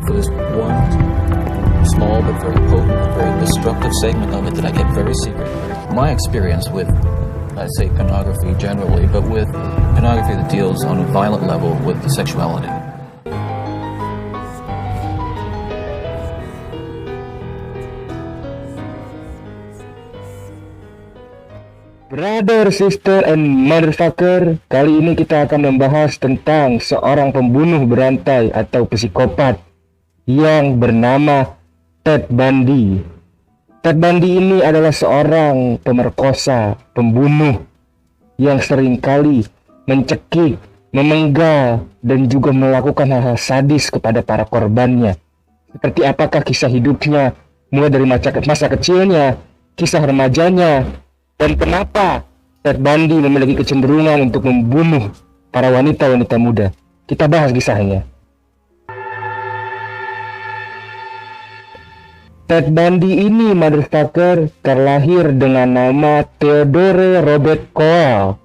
for this one small but very potent, very destructive segment of it that I kept very secret. My experience with, I'd say, pornography generally, but with pornography that deals on a violent level with the sexuality. Brother, sister, and motherfucker, kali ini kita akan membahas tentang seorang pembunuh berantai atau psikopat yang bernama Ted Bundy. Ted Bundy ini adalah seorang pemerkosa, pembunuh yang seringkali mencekik, memenggal, dan juga melakukan hal-hal sadis kepada para korbannya. Seperti apakah kisah hidupnya, mulai dari masa kecilnya, kisah remajanya, dan kenapa Ted Bundy memiliki kecenderungan untuk membunuh para wanita-wanita muda. Kita bahas kisahnya. Ted Bundy ini, motherfucker, terlahir dengan nama Theodore Robert Coyle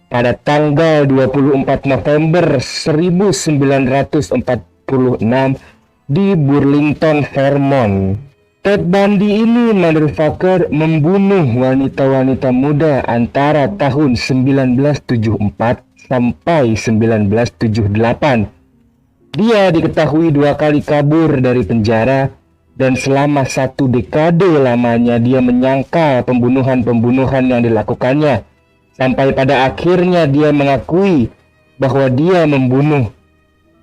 pada tanggal 24 November 1946 di Burlington, Vermont. Ted Bundy ini, motherfucker, membunuh wanita-wanita muda antara tahun 1974 sampai 1978. Dia diketahui 2 kali kabur dari penjara, dan selama 1 dekade lamanya dia menyangkal pembunuhan-pembunuhan yang dilakukannya, sampai pada akhirnya dia mengakui bahwa dia membunuh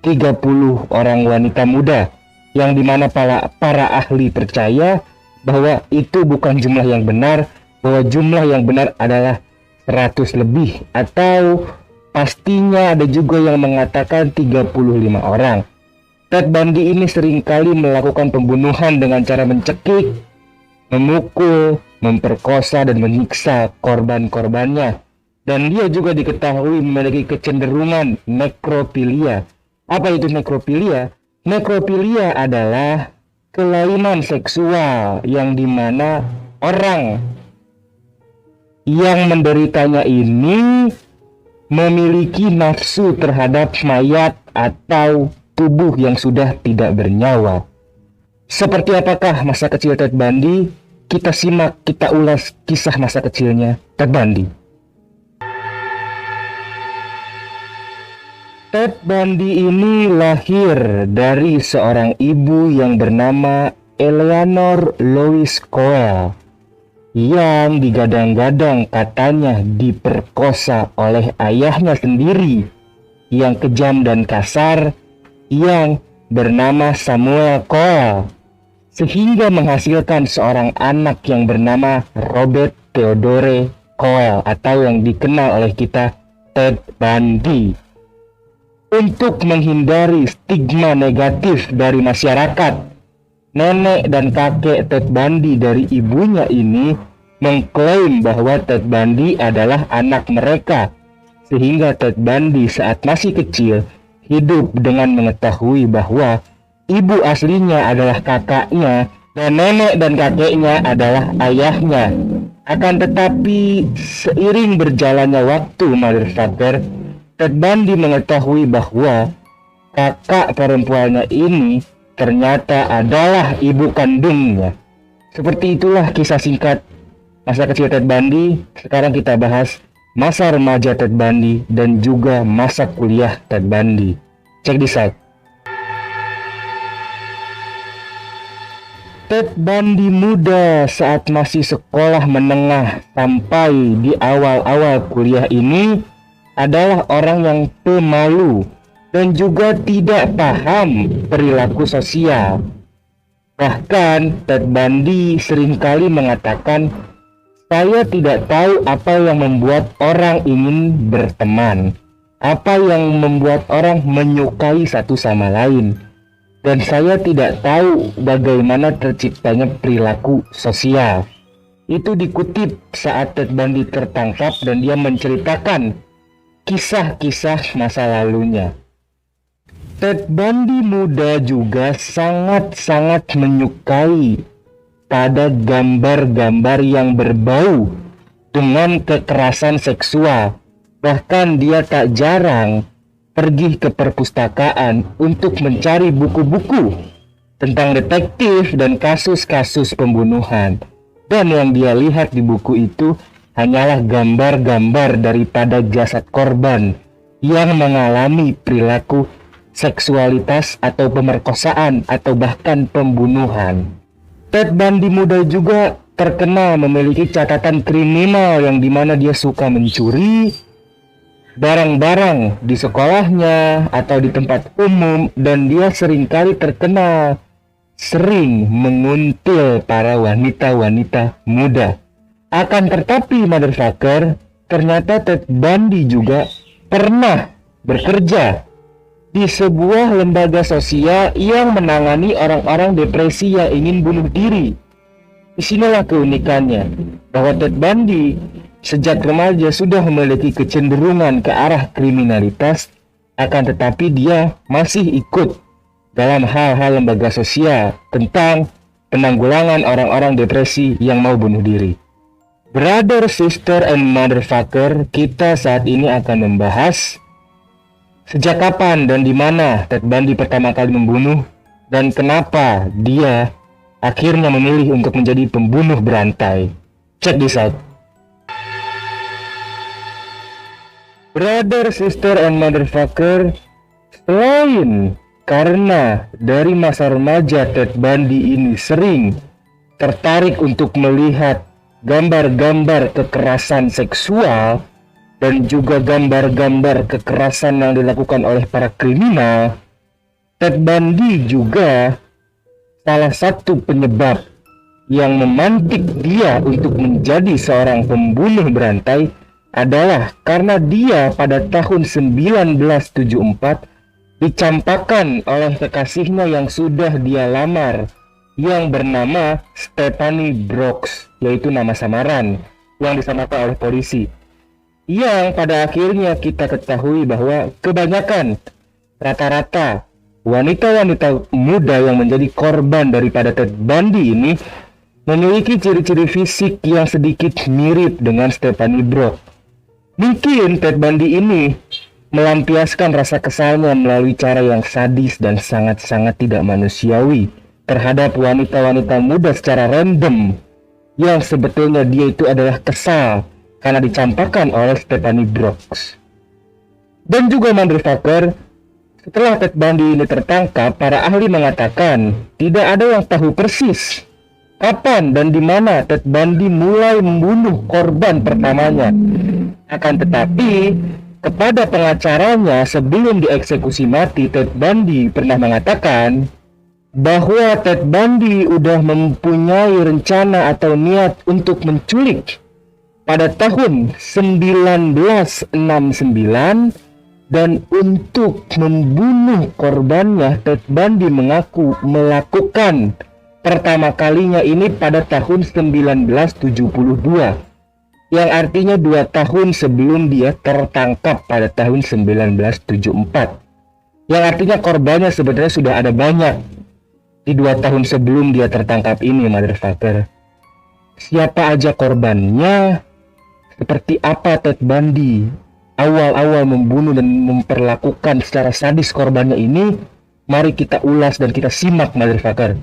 30 orang wanita muda, yang dimana para ahli percaya bahwa itu bukan jumlah yang benar, bahwa jumlah yang benar adalah 100 lebih, atau pastinya ada juga yang mengatakan 35 orang. Ted Bundy ini seringkali melakukan pembunuhan dengan cara mencekik, memukul, memperkosa, dan menyiksa korban-korbannya. Dan dia juga diketahui memiliki kecenderungan nekrofilia. Apa itu nekrofilia? Nekrofilia adalah kelainan seksual yang dimana orang yang menderitanya ini memiliki nafsu terhadap mayat atau tubuh yang sudah tidak bernyawa. Seperti apakah masa kecil Ted Bundy? Kita simak, kita ulas kisah masa kecilnya Ted Bundy. Ted Bundy ini lahir dari seorang ibu yang bernama Eleanor Louise Coyle, yang digadang-gadang katanya diperkosa oleh ayahnya sendiri yang kejam dan kasar, yang bernama Samuel Coyle, sehingga menghasilkan seorang anak yang bernama Robert Theodore Coyle, atau yang dikenal oleh kita Ted Bundy. Untuk menghindari stigma negatif dari masyarakat, nenek dan kakek Ted Bundy dari ibunya ini mengklaim bahwa Ted Bundy adalah anak mereka, sehingga Ted Bundy saat masih kecil hidup dengan mengetahui bahwa ibu aslinya adalah kakaknya dan nenek dan kakeknya adalah ayahnya. Akan tetapi seiring berjalannya waktu, motherfucker, Ted Bundy mengetahui bahwa kakak perempuannya ini ternyata adalah ibu kandungnya. Seperti itulah kisah singkat masa kecil Ted Bundy. Sekarang kita bahas masa remaja Ted Bundy dan juga masa kuliah Ted Bundy. Check this out. Ted Bundy muda saat masih sekolah menengah sampai di awal-awal kuliah ini adalah orang yang pemalu dan juga tidak paham perilaku sosial. Bahkan Ted Bundy seringkali mengatakan, "Saya tidak tahu apa yang membuat orang ingin berteman, apa yang membuat orang menyukai satu sama lain, dan saya tidak tahu bagaimana terciptanya perilaku sosial." Itu dikutip saat Ted Bundy tertangkap dan dia menceritakan kisah-kisah masa lalunya. Ted Bundy muda juga sangat-sangat menyukai pada gambar-gambar yang berbau dengan kekerasan seksual. Bahkan dia tak jarang pergi ke perpustakaan untuk mencari buku-buku tentang detektif dan kasus-kasus pembunuhan. Dan yang dia lihat di buku itu hanyalah gambar-gambar daripada jasad korban yang mengalami perilaku seksualitas atau pemerkosaan atau bahkan pembunuhan. Ted Bundy muda juga terkenal memiliki catatan kriminal yang dimana dia suka mencuri barang-barang di sekolahnya atau di tempat umum, dan dia seringkali terkenal sering menguntil para wanita-wanita muda. Akan tetapi motherfucker, ternyata Ted Bundy juga pernah bekerja di sebuah lembaga sosial yang menangani orang-orang depresi yang ingin bunuh diri. Disinilah keunikannya, bahwa Ted Bundy sejak remaja sudah memiliki kecenderungan ke arah kriminalitas, akan tetapi dia masih ikut dalam hal-hal lembaga sosial tentang penanggulangan orang-orang depresi yang mau bunuh diri. Brother, sister, and motherfucker, kita saat ini akan membahas sejak kapan dan di mana Ted Bundy pertama kali membunuh dan kenapa dia akhirnya memilih untuk menjadi pembunuh berantai. Check this out. Brother, sister, and motherfucker, selain karena dari masa remaja Ted Bundy ini sering tertarik untuk melihat gambar-gambar kekerasan seksual dan juga gambar-gambar kekerasan yang dilakukan oleh para kriminal, Ted Bundy juga salah satu penyebab yang memantik dia untuk menjadi seorang pembunuh berantai adalah karena dia pada tahun 1974 dicampakkan oleh kekasihnya yang sudah dia lamar, yang bernama Stephanie Brooks, yaitu nama samaran yang disamakan oleh polisi. Yang pada akhirnya kita ketahui bahwa kebanyakan rata-rata wanita-wanita muda yang menjadi korban daripada Ted Bundy ini memiliki ciri-ciri fisik yang sedikit mirip dengan Stephanie Brooks. Mungkin Ted Bundy ini melampiaskan rasa kesalnya melalui cara yang sadis dan sangat-sangat tidak manusiawi terhadap wanita-wanita muda secara random, yang sebetulnya dia itu adalah kesal karena dicampakkan oleh Stephanie Brooks. Dan juga motherfucker, setelah Ted Bundy ini tertangkap, para ahli mengatakan tidak ada yang tahu persis kapan dan di mana Ted Bundy mulai membunuh korban pertamanya. Akan tetapi kepada pengacaranya sebelum dieksekusi mati, Ted Bundy pernah mengatakan bahwa Ted Bundy udah mempunyai rencana atau niat untuk menculik pada tahun 1969, dan untuk membunuh korbannya Ted Bundy mengaku melakukan pertama kalinya ini pada tahun 1972. Yang artinya 2 tahun sebelum dia tertangkap pada tahun 1974. Yang artinya korbannya sebenarnya sudah ada banyak di 2 tahun sebelum dia tertangkap ini, motherfucker. Siapa aja korbannya? Seperti apa Ted Bundy awal-awal membunuh dan memperlakukan secara sadis korbannya ini? Mari kita ulas dan kita simak, motherfucker.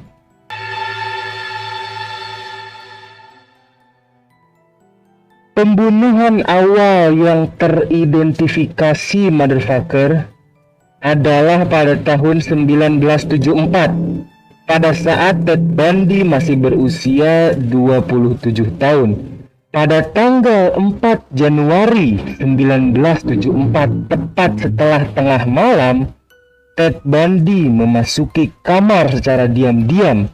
Pembunuhan awal yang teridentifikasi, motherfucker, adalah pada tahun 1974, pada saat Ted Bundy masih berusia 27 tahun. Pada tanggal 4 Januari 1974, tepat setelah tengah malam, Ted Bundy memasuki kamar secara diam-diam,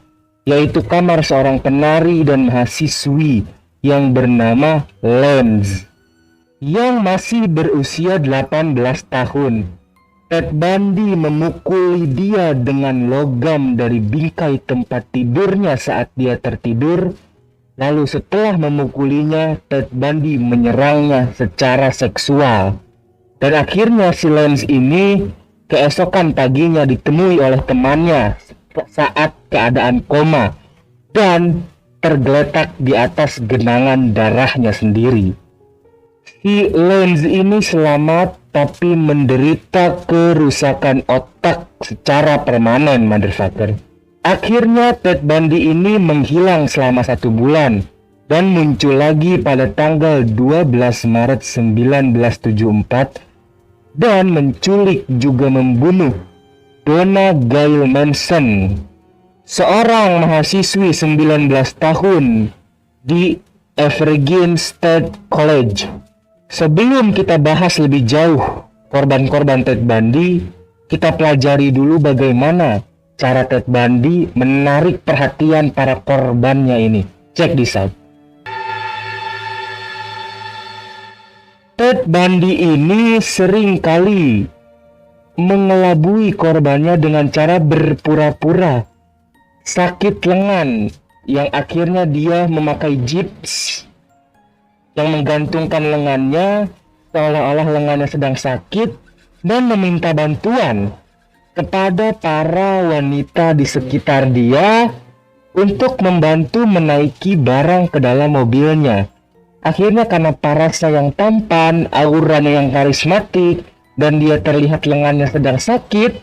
yaitu kamar seorang penari dan mahasiswi yang bernama Lance, yang masih berusia 18 tahun. Ted Bundy memukuli dia dengan logam dari bingkai tempat tidurnya saat dia tertidur. Lalu setelah memukulinya, Ted Bundy menyerangnya secara seksual. Dan akhirnya si Lance ini keesokan paginya ditemui oleh temannya saat keadaan koma dan tergeletak di atas genangan darahnya sendiri. Si Lance ini selamat tapi menderita kerusakan otak secara permanen, motherfucker. Akhirnya Ted Bundy ini menghilang selama 1 bulan dan muncul lagi pada tanggal 12 Maret 1974 dan menculik juga membunuh Donna Gail Manson, seorang mahasiswi 19 tahun di Evergreen State College. Sebelum kita bahas lebih jauh korban-korban Ted Bundy, kita pelajari dulu bagaimana cara Ted Bundy menarik perhatian para korbannya ini. Check this out. Ted Bundy ini sering kali mengelabui korbannya dengan cara berpura-pura sakit lengan, yang akhirnya dia memakai gips yang menggantungkan lengannya seolah-olah lengannya sedang sakit dan meminta bantuan kepada para wanita di sekitar dia untuk membantu menaiki barang ke dalam mobilnya. Akhirnya karena parasnya yang tampan, auranya yang karismatik, dan dia terlihat lengannya sedang sakit,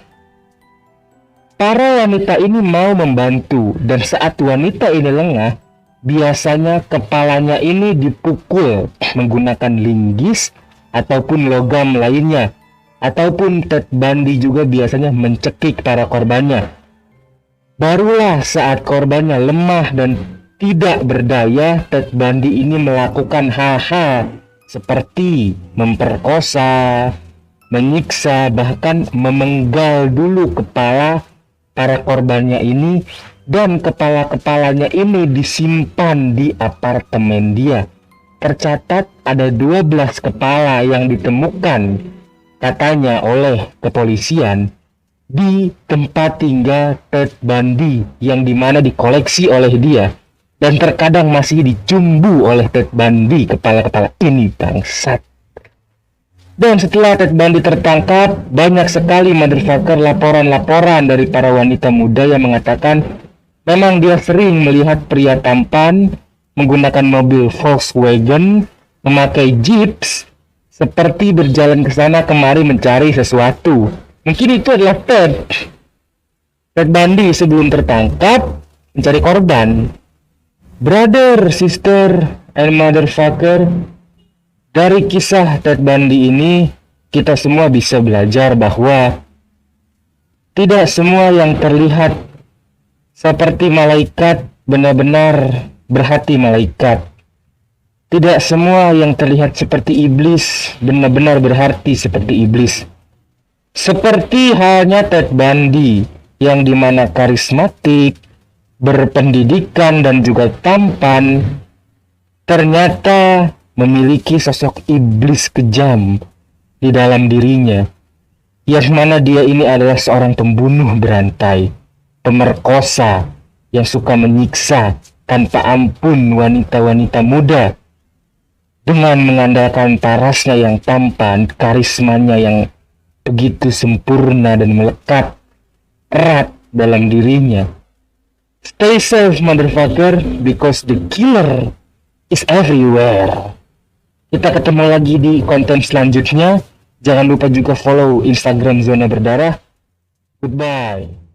para wanita ini mau membantu. Dan saat wanita ini lengah, biasanya kepalanya ini dipukul menggunakan linggis ataupun logam lainnya. Ataupun Ted Bundy juga biasanya mencekik para korbannya. Barulah saat korbannya lemah dan tidak berdaya, Ted Bundy ini melakukan hal-hal seperti memperkosa, menyiksa, bahkan memenggal dulu kepala para korbannya ini, dan kepala-kepalanya ini disimpan di apartemen dia. Tercatat ada 12 kepala yang ditemukan katanya oleh kepolisian di tempat tinggal Ted Bundy, yang dimana dikoleksi oleh dia dan terkadang masih dicumbu oleh Ted Bundy kepala-kepala ini, bangsat. Dan setelah Ted Bundy tertangkap, banyak sekali motherfucker laporan-laporan dari para wanita muda yang mengatakan memang dia sering melihat pria tampan menggunakan mobil Volkswagen, memakai jeeps, seperti berjalan ke sana kemari mencari sesuatu. Mungkin itu adalah Ted Bundy sebelum tertangkap mencari korban. Brother, sister, and motherfucker, dari kisah Ted Bundy ini kita semua bisa belajar bahwa tidak semua yang terlihat seperti malaikat benar-benar berhati malaikat. Tidak semua yang terlihat seperti iblis benar-benar berarti seperti iblis. Seperti halnya Ted Bundy yang dimana karismatik, berpendidikan dan juga tampan, ternyata memiliki sosok iblis kejam di dalam dirinya, yang mana dia ini adalah seorang pembunuh berantai, pemerkosa yang suka menyiksa tanpa ampun wanita-wanita muda dengan mengandalkan parasnya yang tampan, karismanya yang begitu sempurna dan melekat erat dalam dirinya. Stay safe, motherfucker, because the killer is everywhere. Kita ketemu lagi di konten selanjutnya. Jangan lupa juga follow Instagram Zona Berdarah. Goodbye.